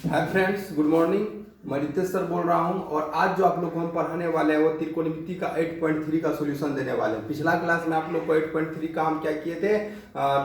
Hi friends, good morning. मैं Ritesh sir बोल रहा हूं और आज जो आप लोग को हम पढ़ाने वाले हैं वो त्रिकोणमिति का 8.3 का सॉल्यूशन देने वाले हैं। पिछला क्लास में आप लोग को 8.3 का हम क्या किए थे,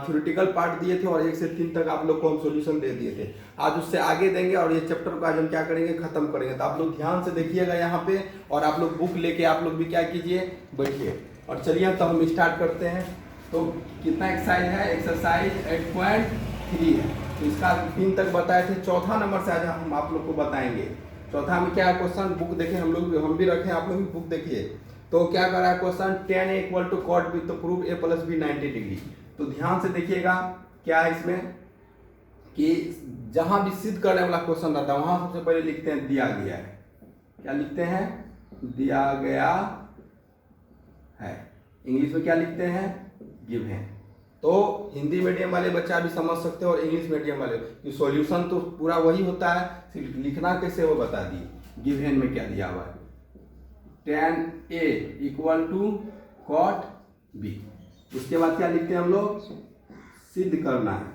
थ्योरेटिकल पार्ट दिए थे और 1 से 3 तक आप लोग को हम सॉल्यूशन दे दिए थे। आज उससे आगे देंगे और ये चैप्टर को आज हम क्या करेंगे, खत्म करेंगे। तो आप लोग ध्यान से देखिएगा यहाँ पे और आप लोग बुक लेके आप लोग भी क्या कीजिए, बैठिए। और चलिए तो हम स्टार्ट करते हैं। तो कितना एक्सरसाइज है, एक्सरसाइज 8.3 है। तो इसका 3 तक बताए थे, चौथा नंबर से आज हम आप लोग को बताएंगे। चौथा में क्या है क्वेश्चन, बुक देखें, हम भी रखें, आप लोग भी बुक देखिए। तो क्या कर रहा है question, tan A = cot B, तो प्रूव A + B 90 डिग्री। तो ध्यान से देखिएगा क्या है इसमें कि जहां भी सिद्ध करने वाला क्वेश्चन रहता है वहां सबसे पहले लिखते हैं दिया गया है। क्या लिखते हैं, दिया गया है। इंग्लिश में क्या लिखते हैं, गिवन। तो हिंदी मीडियम वाले बच्चा भी समझ सकते हो और इंग्लिश मीडियम वाले कि सॉल्यूशन तो पूरा वही होता है, सिर्फ लिखना कैसे वो बता दिए। गिवन में क्या दिया हुआ है, tan A = cot B। उसके बाद क्या लिखते हैं हम लोग, सिद्ध करना है,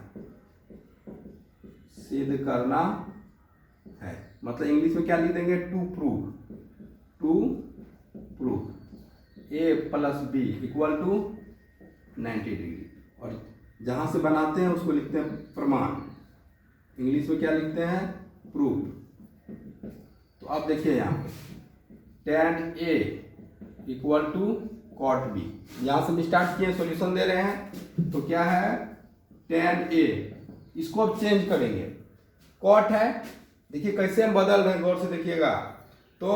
सिद्ध करना है। मतलब इंग्लिश में क्या लिख देंगे, to prove A + B = 90 degree. और जहां से बनाते हैं उसको लिखते हैं प्रमाण। इंग्लिश में क्या लिखते हैं, प्रूफ। तो अब देखिए यहाँ पे tan A = cot B। यहां से हम स्टार्ट किए, सॉल्यूशन दे रहे हैं। तो क्या है, tan A, इसको अब चेंज करेंगे, cot है। देखिए कैसे हम बदल रहे हैं, गौर से देखिएगा। तो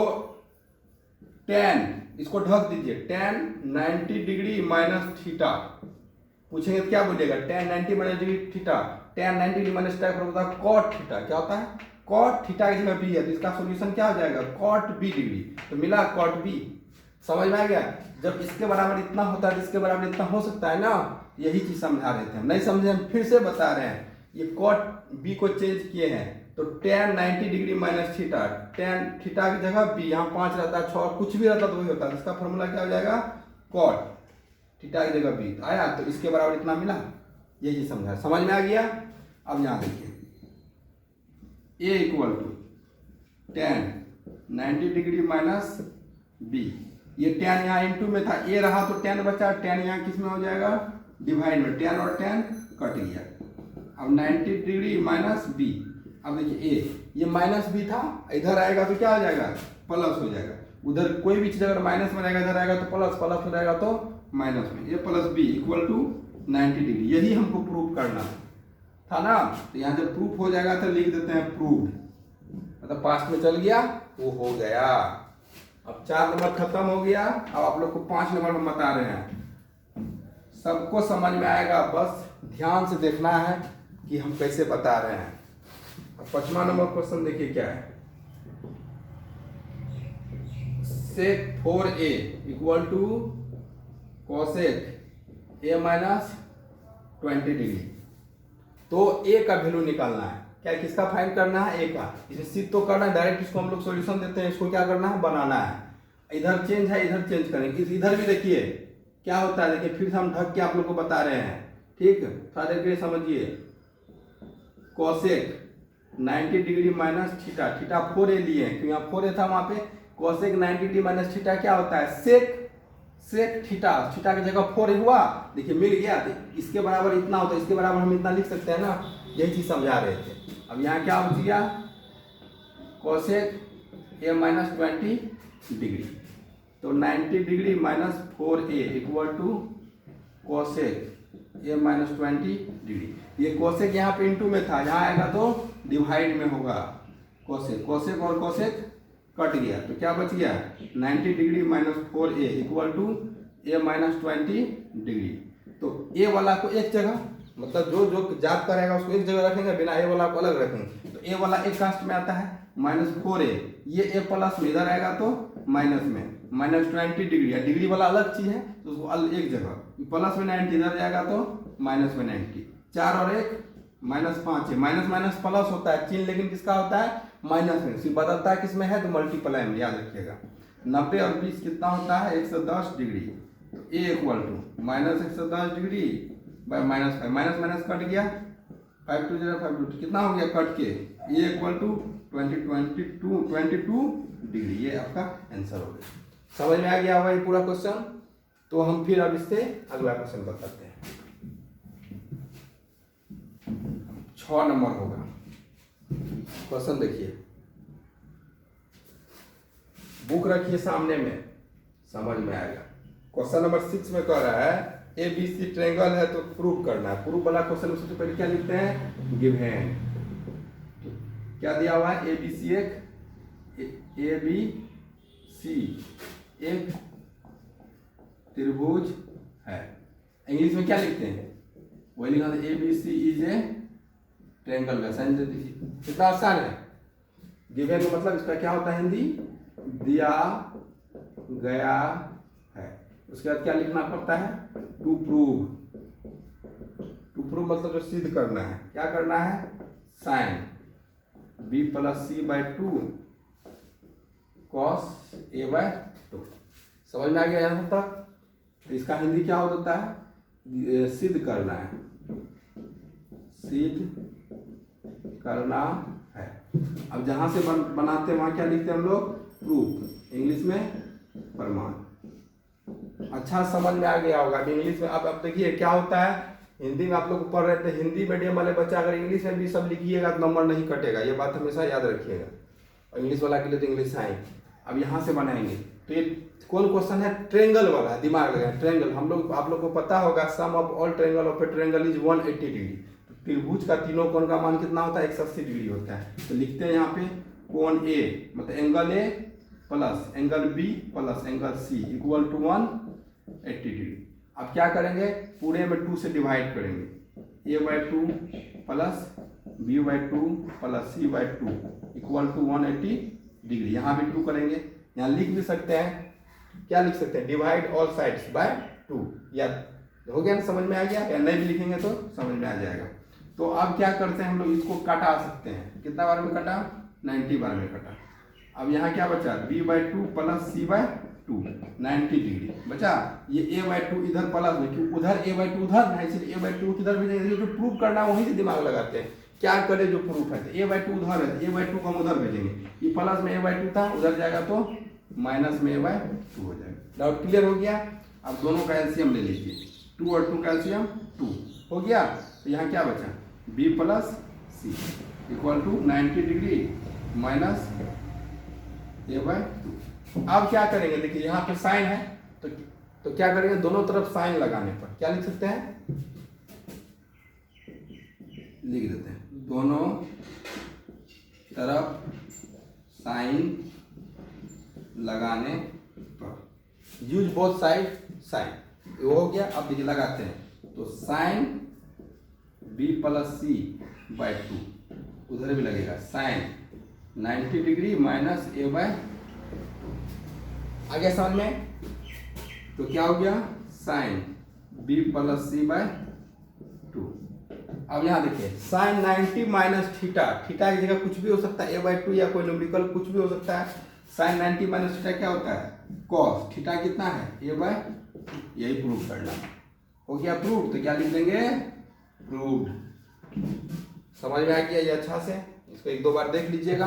tan, इसको ढक दीजिए, tan 90 डिग्री माइनस थीटा। पूछेंगे तो क्या बोलिएगा, tan 90 minus degree theta. tan 90 degree minus theta होता है cot थीटा। क्या होता है, cot थीटा की जगह b है, तो इसका सॉल्यूशन क्या हो जाएगा, cot B डिग्री। तो मिला cot B। समझ में आ गया। जब इसके बराबर इतना होता है तो इसके बराबर इतना हो सकता है ना, यही चीज समझा रहे थे हम। नहीं समझे, हम फिर से बता रहे हैं। ये cot B को चेंज किए हैं, तो tan 90 degree minus theta, tan theta की जगह b, यहाँ 5 रहता है, 6 कुछ भी रहता तो वही होता है। इसका फॉर्मूला क्या हो जाएगा, cot थीटा की जगह b आया, तो इसके बराबर इतना मिला। यही समझा, समझ में आ गया। अब यहाँ देखिए, A = tan 90 degree minus b। ये tan यहाँ इंटू में था, a रहा तो tan बचा, tan यहाँ किस में हो जाएगा, डिवाइड में। tan और tan कट गया। अब 90 डिग्री माइनस b। अब देखिए a, ये माइनस b था, इधर आएगा तो क्या हो जाएगा, प्लस हो जाएगा। उधर कोई भी चीज अगर माइनस में रहेगा, इधर आएगा तो प्लस, प्लस हो जाएगा तो माइनस में। a + b = 90 degree. यही हमको प्रूफ करना था ना। तो यहाँ जब प्रूफ हो जाएगा तो लिख देते हैं प्रूव्ड, मतलब पास्ट में चल गया, वो हो गया। अब 4 नंबर खत्म हो गया। अब आप लोग को 5 नंबर हम बता रहे हैं। सबको समझ में आएगा, बस ध्यान से देखना है कि हम कैसे बता रहे हैं। अब 5वां नंबर क्वेश्चन देखिए क्या है, sec 4a = cosec A - 20 degree. तो a का वैल्यू निकालना है। क्या, किसका फाइंड करना है, a का। इसे सिद्ध तो करना है, डायरेक्ट इसको हम लोग सॉल्यूशन देते हैं। इसको क्या करना है, बनाना है। इधर चेंज है, इधर चेंज करेंगे। इधर भी देखिए क्या होता है, देखिए फिर से हम ढक के आप लोग को बता रहे हैं। ठीक, थोड़ा देर के लिए समझिए। cosec 90 degree minus theta, theta 4a लिए हैं क्योंकि यहाँ 4a था वहां पे। cosec 90 डिग्री माइनस थीटा क्या होता है, सेक थीटा, थीटा की जगह 4 हुआ। देखिए मिल गया, तो इसके बराबर इतना होता है, इसके बराबर हम इतना लिख सकते हैं ना। यही चीज समझा रहे थे। अब यहाँ क्या हो गया, cosec A - 20 डिग्री। तो 90 degree minus 4a = cosec A - 20 degree. ये cosec यहाँ पे इंटू में था, यहाँ आएगा तो डिवाइड में होगा। cosec और cosec कट गया, तो क्या बच गया, 90 degree minus 4a = A - 20 degree. तो a वाला को एक जगह, मतलब जो जाप करेगा उसको एक जगह रखेंगे, बिना a वाला को अलग रखेंगे। तो a वाला एक कास्ट में आता है, -4a, ये a प्लस में इधर आएगा तो माइनस में, -20 डिग्री। डिग्री वाला अलग चीज है तो उसको एक जगह, प्लस में 90 इधर जाएगा तो माइनस में 90। 4 और 1 -5 है। माइनस माइनस प्लस होता है, चिन्ह लेकिन किसका होता है, माइनस में। सिर्फ बदलता है किसमें है, तो मल्टीप्लाई में, याद रखिएगा। 90 और 20 कितना होता है, 110 डिग्री। तो a = -110 degree by -5, minus minus cut गया, 5 2 0 5 2 कितना हो गया कट के, ये इक्वल टू 22 डिग्री। ये आपका आंसर हो गया। समझ में आ गया होगा ये पूरा क्वेश्चन। तो हम फिर अब इससे अगला क्वेश्चन बताते हैं। 6 नंबर होगा क्वेश्चन। देखिए बुक रखिए सामने में, समझ में आएगा। क्वेश्चन नंबर 6 में कह रहा है ABC ट्रायंगल है तो प्रूव करना है। प्रूफ वाला क्वेश्चन में सबसे पहले क्या लिखते हैं, गिवन। क्या दिया हुआ है, ABC एक त्रिभुज है। इंग्लिश में क्या लिखते हैं, वही लिखा था ABC इज ए ट्रायंगल। वैसा दे दीजिए, कितना आसान है। गिवन का मतलब इसका क्या होता है, हिंदी दिया गया है। उसके बाद क्या लिखना पड़ता है, टू प्रूव। टू प्रूव मतलब जो सिद्ध करना है, क्या करना है, sign B + C/2 cos A/2। समझ में आ गया यहाँ तक। तो इसका हिंदी क्या होता है, सिद्ध करना है, सिद्ध करना है। अब जहां से बनाते हैं वहां क्या लिखते हैं हम लोग, प्रूफ। इंग्लिश में प्रमाण। अच्छा समझ में आ गया होगा। इंग्लिश में अब देखिए क्या होता है, हिंदी में आप लोग पढ़ रहे थे, हिंदी मीडियम वाले बच्चे अगर इंग्लिश में भी सब लिखिएगा तो नंबर नहीं कटेगा। ये बात हमेशा याद रखिएगा। और इंग्लिश वाला के लिए तो इंग्लिश आए। अब यहाँ से बनाएंगे तो ये कौन क्वेश्चन है, ट्रायंगल वाला। दिमाग लगाए, ट्रायंगल हम लोग, आप लोग को पता होगा sum of all triangle of a triangle is 180 degree. तो त्रिभुज का तीनों कोण का मान कितना होता है, 180 डिग्री होता है। तो लिखते हैं यहाँ पे कोण A मतलब angle A plus angle B plus angle C equal to 180 degree. अब क्या करेंगे, पूरे में 2 से डिवाइड करेंगे। A/2 plus B/2 plus C/2 equal to 180 degree. यहाँ भी 2 करेंगे। यहाँ लिख भी सकते हैं, क्या लिख सकते हैं, डिवाइड ऑल साइड्स बाय 2। या हो गया ना, समझ में आ गया। या नहीं भी लिखेंगे तो समझ में आ जाएगा। तो अब क्या करते हैं हम लोग, इसको काटा सकते हैं। कितना बार में कटा, 90 बार में कटा। अब यहाँ क्या बचा, B/2 प्लस C/2 90 डिग्री बचा। ये A/2 इधर प्लस में, क्यों उधर A/2 उधर है, इसलिए A/2 किधर भेजेंगे। जो प्रूफ करना है वहीं से दिमाग लगाते हैं, क्या करे जो प्रूफ है। तो A/2 उधर है, A/2 को हम उधर भेजेंगे। ये प्लस में A/2 था, उधर जाएगा तो माइनस में A/2 हो जाएगा। डाउट क्लियर हो गया। अब दोनों का एलसीएम ले लीजिए, 2 और 2 का एलसीएम 2 हो गया। तो यहाँ क्या बचा, B + C equal to 90 degree minus A/2। अब क्या करेंगे, देखिए यहाँ पे साइन है तो क्या करेंगे, दोनों तरफ साइन लगाने पर क्या लिख सकते हैं, लिख देते हैं, दोनों तरफ साइन लगाने पर। यूज बोथ साइड साइन, ये हो गया। अब देखिए लगाते हैं तो साइन B + C/2 उधर भी लगेगा, साइन 90 डिग्री माइनस A/2 आ गया समझ में। तो क्या हो गया, साइन B + C/2। अब यहाँ देखिए साइन 90 माइनस थीटा, थीटा की जगह कुछ भी हो सकता है, A/2 या कोई न्यूमेरिकल कुछ भी हो सकता है। साइन 90 माइनस थीटा क्या होता है, कॉस। थीटा कितना है, A/2। यही प्रूव करना हो गया। प्रूव तो क्या लिख देंगे, प्रूव्ड। समझ में आ गया ये अच्छा से। इसको 1-2 बार देख लीजिएगा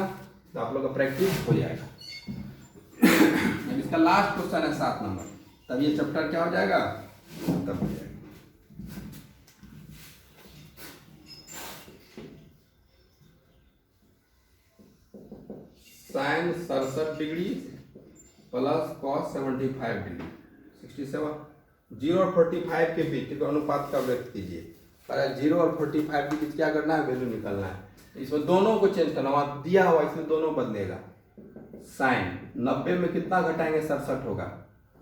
तो आप लोग का प्रैक्टिस हो जाएगा। अब इसका लास्ट क्वेश्चन है 7 नंबर, तब ये चैप्टर क्या हो जाएगा, खत्म हो जाएगा। Sine 67 degree plus cos 75 degree 67। 0 और 45 के बीच तो अनुपात का व्यक्त कीजिए। पहले 0 और 45 के बीच क्या करना है, वैल्यू निकालना है। इसमें दोनों को चेंज करना, वहां दिया हुआ इसमें दोनों बदलेगा। साइन 90 में कितना घटाएंगे, 67 होगा।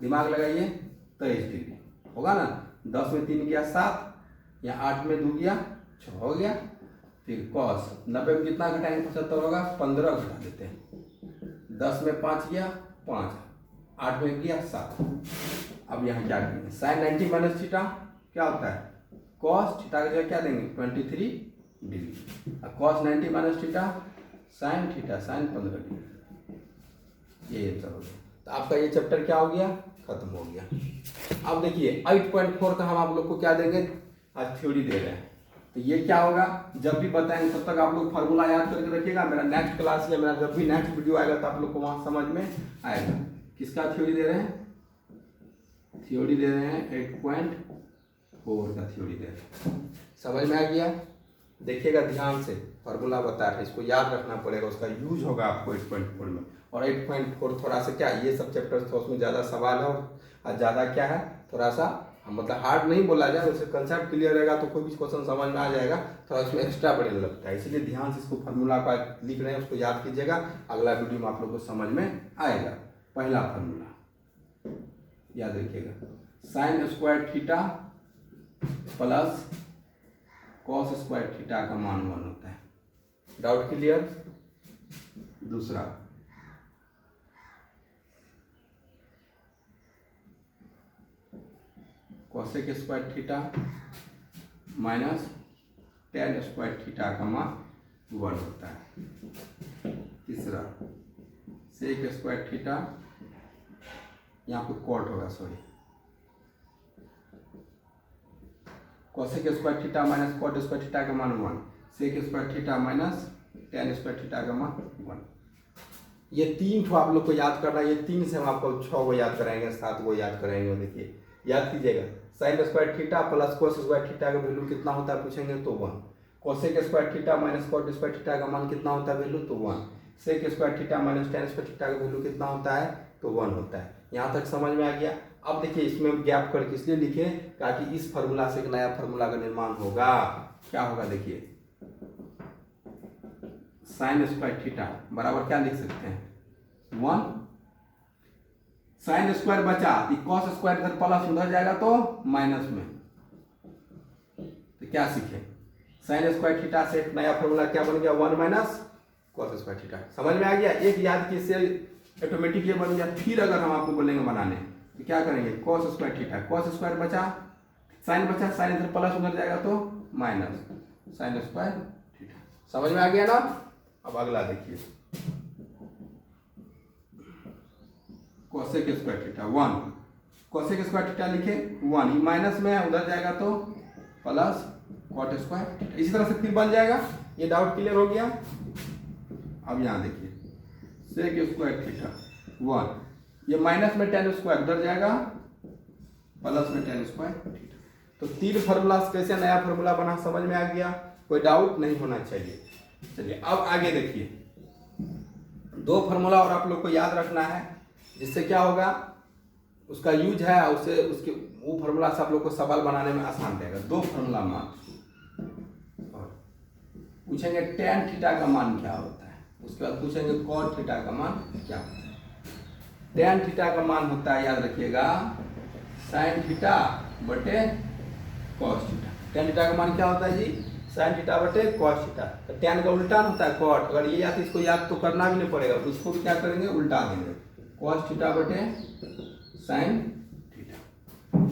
दिमाग लगाइए, 23 डिग्री होगा ना। 10 में 3 गया 7, या 8 में 2 गया 6 हो गया। फिर कॉस 90 में कितना घटाएंगे, 75 होगा, 15 घटा देते हैं। 10 में 5 गया 5, 8 में गया 7। अब यहाँ क्या करेंगे, साइन 90 माइनस थीटा क्या होता है, कॉस थीटा की जगह क्या देंगे, 23 डिग्री। अब cos 90 minus theta sine theta sine 15 degree. ये आंसर हो गया। तो आपका ये चैप्टर क्या हो गया, खत्म हो गया। अब देखिए 8.4 का हम आप लोग को क्या देंगे, आज थ्योरी दे रहे हैं। तो ये क्या होगा, जब भी बताएंगे तब तक आप लोग फार्मूला याद करके रखिएगा। मेरा नेक्स्ट क्लास या मेरा जब भी नेक्स्ट वीडियो आएगा तो आप लोग को वहाँ समझ में आएगा। किसका थ्योरी दे रहे हैं, थ्योरी दे रहे हैं 8.4 का थ्योरी दे रहे हैं। समझ में आ गया, देखिएगा ध्यान से, फार्मूला बता रहे इसको याद रखना पड़ेगा, उसका यूज होगा आपको 8.4 में। और 8.4 थोड़ा सा क्या, ये सब चैप्टर्स तो उसमें ज़्यादा सवाल है और ज़्यादा क्या है, थोड़ा सा मतलब हार्ड नहीं बोला जाए, उससे कंसेप्ट क्लियर रहेगा तो कोई भी क्वेश्चन समझ में आ जाएगा, थोड़ा उसमें एक्स्ट्रा बढ़ने लगता है। इसलिए ध्यान से इसको फार्मूला का लिख रहे हैं, उसको याद कीजिएगा, अगला वीडियो में आप लोग को समझ में आएगा। पहला फार्मूला याद रखिएगा, sine square theta plus cos square theta का मान 1 होता है। Doubt clear. दूसरा, cosec square theta minus tan square theta का मान 1 होता है। तीसरा, सेक स्क्वायर थीटा, यहाँ पे कॉट होगा, sorry, cosec square theta minus cot square theta का मान 1, sec square theta minus tan square theta का मान 1। ये 3 ठो आप लोग को याद करना है। ये 3 से हम आपको 6 को याद कराएंगे, 7 को याद कराएंगे। देखिए याद कीजिएगा, sine square theta plus cos square theta का वैल्यू कितना होता है पूछेंगे तो 1। Cosec square theta minus cot square theta का मान कितना होता है वैल्यू तो 1। Sec square theta minus tan square theta का वैल्यू कितना होता है तो 1 होता है। यहाँ तक समझ में आ गया। अब देखिए इसमें गैप करके इसलिए लिखे ताकि इस फार्मूला से एक नया फार्मूला का निर्माण होगा। क्या होगा देखिए, साइन स्क्वायर थीटा बराबर क्या लिख सकते हैं 1, साइन स्क्वायर बचा, कॉस स्क्वायर इधर प्लस उधर जाएगा तो माइनस में, तो क्या सीखे, साइन स्क्वायर थीटा से एक नया फॉर्मूला क्या बन गया 1 माइनस कॉस स्क्वायर थीटा। समझ में आ गया, एक याद की से ऑटोमेटिक ये बन गया। फिर अगर हम आपको बोलेंगे बनाने तो क्या करेंगे, cos square theta, cos square बचा, साइन बचा, साइन इधर प्लस उधर जाएगा तो माइनस साइन स्क्वायर थीटा। समझ में आ गया ना। अब अगला देखिए, cosec square theta 1, cosec square theta लिखे 1, ये माइनस में है उधर जाएगा तो प्लस कॉट स्क्वायर। इसी तरह से फिर बन जाएगा। ये डाउट क्लियर हो गया। अब यहाँ देखिए, सेक स्क्वायर थीटा 1, ये माइनस में टेन स्क्वायर उधर जाएगा प्लस में टेन स्क्वायर थीटा। तो 3 फार्मूला कैसे नया फार्मूला बना समझ में आ गया, कोई डाउट नहीं होना चाहिए। चलिए अब आगे देखिए, 2 फार्मूला और आप लोग को याद रखना है, जिससे क्या होगा, उसका यूज है, उससे उसके वो फार्मूला से आप लोग को सवाल बनाने में आसान रहेगा। 2 फार्मूला मान और पूछेंगे टेन थीटा का मान क्या होता है, उसके बाद पूछेंगे कॉट थीटा का मान क्या होता है। टेन थीटा का मान होता है, याद रखिएगा, साइन थीटा बटे कॉस थीटा। टेन थीटा का मान क्या होता है जी, साइन थीटा बटे कॉस थीटा। तो टेन का उल्टा होता है कॉट। अगर ये याद, इसको याद तो करना भी नहीं पड़ेगा, तो उसको क्या करेंगे, उल्टा देंगे, कॉस थीटा बटे साइन थीटा।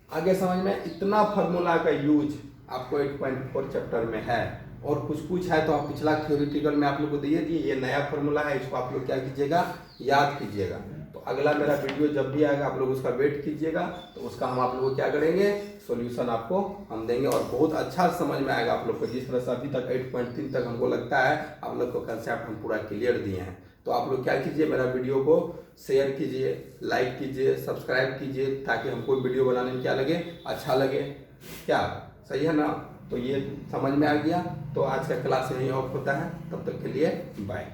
आगे समझ में, इतना फार्मूला का यूज आपको 8.4 चैप्टर में है। और कुछ है तो आप पिछला थ्योरेटिकल में आप लोग को दिए दिए, ये नया फार्मूला है, इसको आप लोग क्या कीजिएगा, याद कीजिएगा। तो अगला मेरा वीडियो जब भी आएगा आप लोग उसका वेट कीजिएगा, तो उसका हम आप लोग को क्या करेंगे, सॉल्यूशन आपको हम देंगे और बहुत अच्छा समझ में आएगा आप लोग को। जिस तरह से अभी तक 8.3 तक हमको लगता है आप लोग को कंसेप्ट हम पूरा क्लियर दिए हैं। तो आप लोग क्या कीजिए, मेरा वीडियो को शेयर कीजिए, लाइक कीजिए, सब्सक्राइब कीजिए, ताकि हमको वीडियो बनाने में क्या लगे, अच्छा लगे। क्या सही है ना। तो ये समझ में आ गया। तो आज का क्लास यहीं ऑफ होता है, तब तक के लिए बाय।